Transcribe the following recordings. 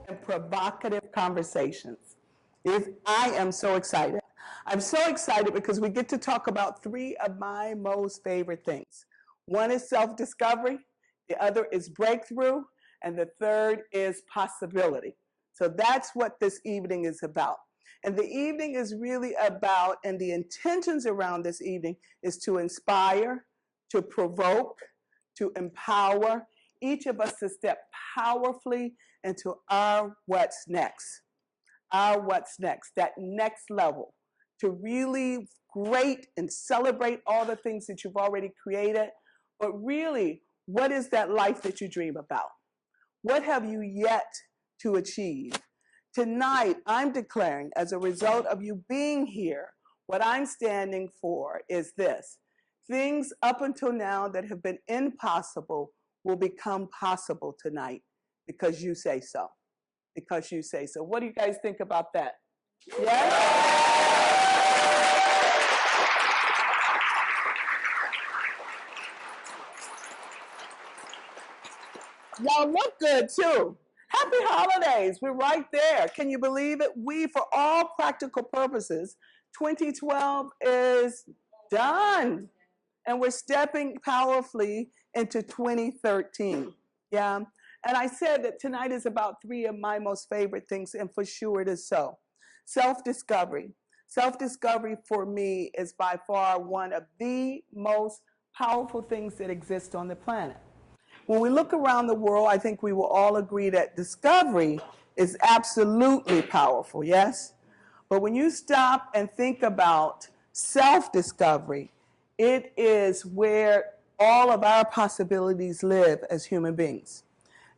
and provocative conversations. I am so excited. I'm so excited because we get to talk about three of my most favorite things. One is self-discovery, the other is breakthrough, and the third is possibility. So that's what this evening is about. And the evening is really about, and the intentions around this evening is to inspire, to provoke, to empower each of us to step powerfully into our what's next. Our what's next, that next level, to really great and celebrate all the things that you've already created, but really, what is that life that you dream about? What have you yet to achieve? Tonight, I'm declaring, as a result of you being here, what I'm standing for is this. Things up until now that have been impossible will become possible tonight because you say so. Because you say so. What do you guys think about that? Yes? Y'all look good too. Happy holidays. We're right there. Can you believe it? We, for all practical purposes, 2012 is done. And we're stepping powerfully into 2013. Yeah. And I said that tonight is about three of my most favorite things, and for sure it is so. Self-discovery. Self-discovery for me is by far one of the most powerful things that exist on the planet. When we look around the world, I think we will all agree that discovery is absolutely powerful, yes? But when you stop and think about self-discovery, it is where all of our possibilities live as human beings.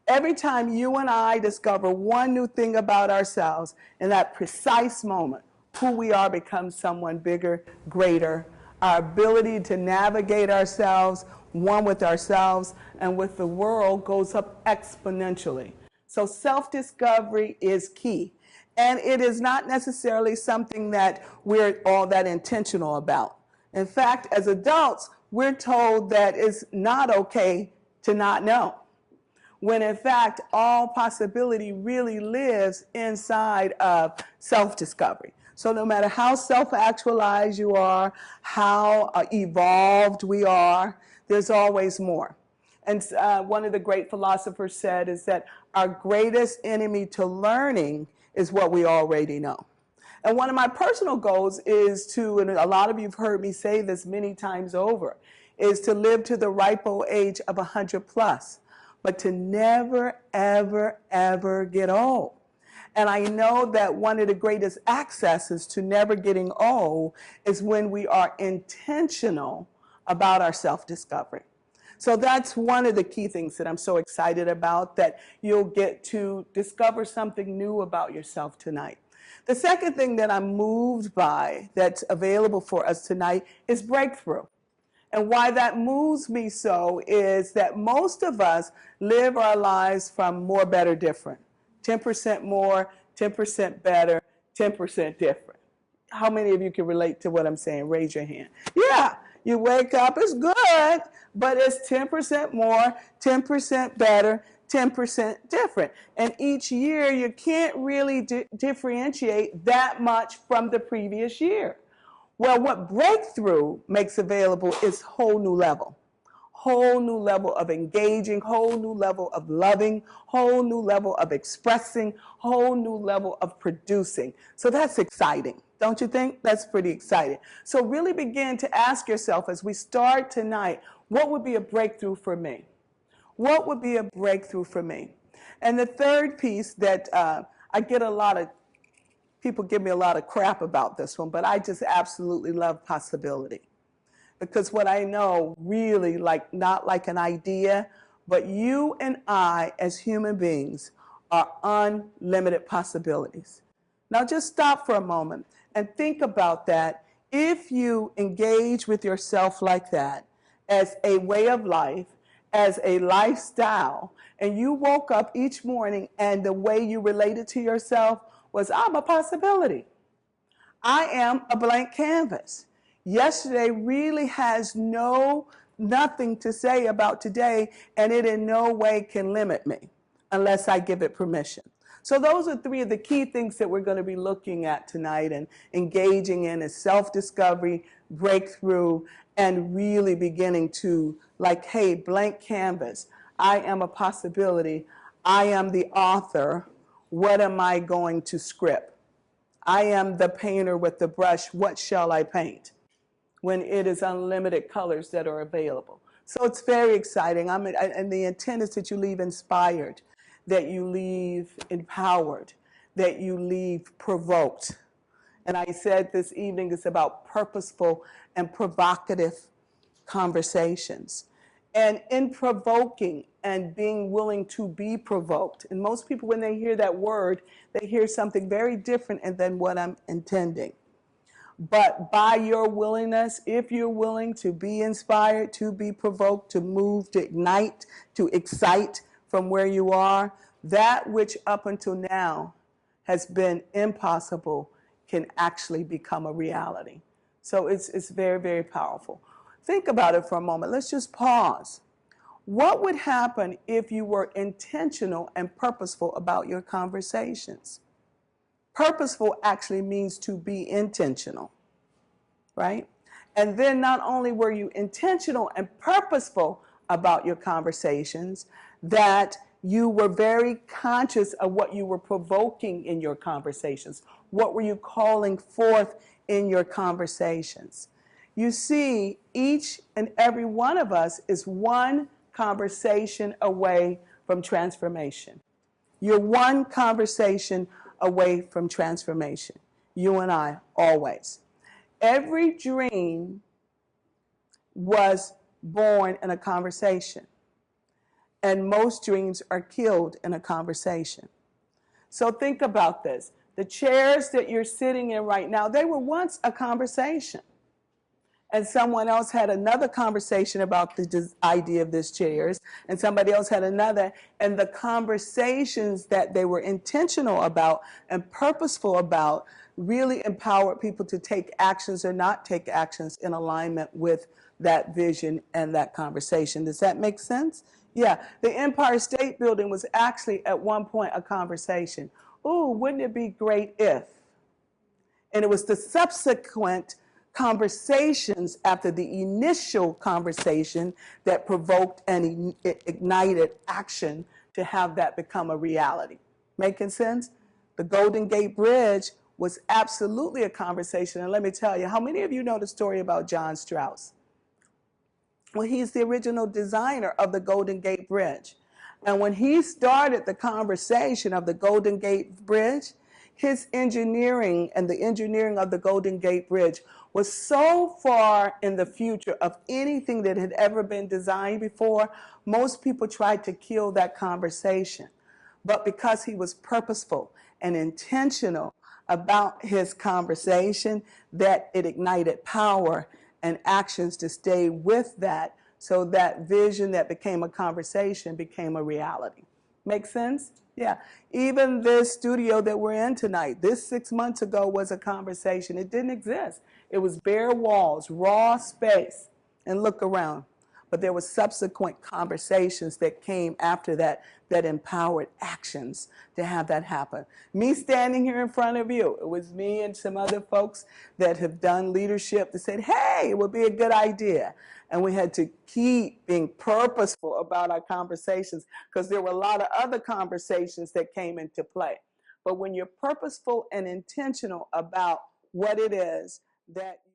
Every time you and I discover one new thing about ourselves, in that precise moment, who we are becomes someone bigger, greater. Our ability to navigate ourselves, one with ourselves and with the world, goes up exponentially. So self-discovery is key. And it is not necessarily something that we're all that intentional about. In fact, as adults, we're told that it's not okay to not know, when in fact, all possibility really lives inside of self-discovery. So no matter how self-actualized you are, how evolved we are, there's always more. And one of the great philosophers said is that our greatest enemy to learning is what we already know. And one of my personal goals is to, and a lot of you have heard me say this many times over, is to live to the ripe old age of 100 plus, but to never, ever, ever get old. And I know that one of the greatest accesses to never getting old is when we are intentional about our self-discovery. So that's one of the key things that I'm so excited about, that you'll get to discover something new about yourself tonight. The second thing that I'm moved by that's available for us tonight is breakthrough. And why that moves me so is that most of us live our lives from more, better, different. 10% more, 10% better, 10% different. How many of you can relate to what I'm saying? Raise your hand. Yeah, you wake up, it's good, but it's 10% more, 10% better, 10% different. And each year you can't really differentiate that much from the previous year. Well, what breakthrough makes available is whole new level of engaging, whole new level of loving, whole new level of expressing, whole new level of producing. So that's exciting, don't you think? That's pretty exciting. So really begin to ask yourself as we start tonight, what would be a breakthrough for me? What would be a breakthrough for me? And the third piece that I get a lot of people give me a lot of crap about this one, but I just absolutely love possibility. Because what I know really, not like an idea, but you and I as human beings are unlimited possibilities. Now just stop for a moment and think about that. If you engage with yourself like that as a way of life, as a lifestyle, and you woke up each morning and the way you related to yourself was, I'm a possibility. I am a blank canvas. Yesterday really has nothing to say about today, and it in no way can limit me unless I give it permission. So those are three of the key things that we're going to be looking at tonight and engaging in is self-discovery, breakthrough, and really beginning to like, hey, blank canvas. I am a possibility. I am the author. What am I going to script? I am the painter with the brush. What shall I paint? When it is unlimited colors that are available. So it's very exciting. And the intent is that you leave inspired, that you leave empowered, that you leave provoked. And I said this evening it's about purposeful and provocative conversations. And in provoking and being willing to be provoked, and most people when they hear that word, they hear something very different than what I'm intending. But by your willingness, if you're willing to be inspired, to be provoked, to move, to ignite, to excite from where you are, that which up until now has been impossible can actually become a reality. So it's very, very powerful. Think about it for a moment. Let's just pause. What would happen if you were intentional and purposeful about your conversations? Purposeful actually means to be intentional, right? And then not only were you intentional and purposeful about your conversations, that you were very conscious of what you were provoking in your conversations. What were you calling forth in your conversations? You see, each and every one of us is one conversation away from transformation. You're one conversation away from transformation. You and I, always. Every dream was born in a conversation, and most dreams are killed in a conversation. So think about this. The chairs that you're sitting in right now, they were once a conversation. And someone else had another conversation about the idea of these chairs, and somebody else had another, and the conversations that they were intentional about and purposeful about really empowered people to take actions or not take actions in alignment with that vision and that conversation. Does that make sense? Yeah, the Empire State Building was actually at one point a conversation. Ooh, wouldn't it be great if? And it was the subsequent conversations after the initial conversation that provoked and ignited action to have that become a reality. Making sense? The Golden Gate Bridge was absolutely a conversation. And let me tell you, how many of you know the story about John Strauss? Well, he's the original designer of the Golden Gate Bridge. And when he started the conversation of the Golden Gate Bridge, his engineering and the engineering of the Golden Gate Bridge was so far in the future of anything that had ever been designed before, most people tried to kill that conversation. But because he was purposeful and intentional about his conversation, that it ignited power and actions to stay with that, so that vision that became a conversation became a reality. Make sense? Yeah. Even this studio that we're in tonight, this 6 months ago was a conversation. It didn't exist. It was bare walls, raw space, and look around. But there were subsequent conversations that came after that that empowered actions to have that happen. Me standing here in front of you, it was me and some other folks that have done leadership that said, hey, it would be a good idea. And we had to keep being purposeful about our conversations because there were a lot of other conversations that came into play. But when you're purposeful and intentional about what it is that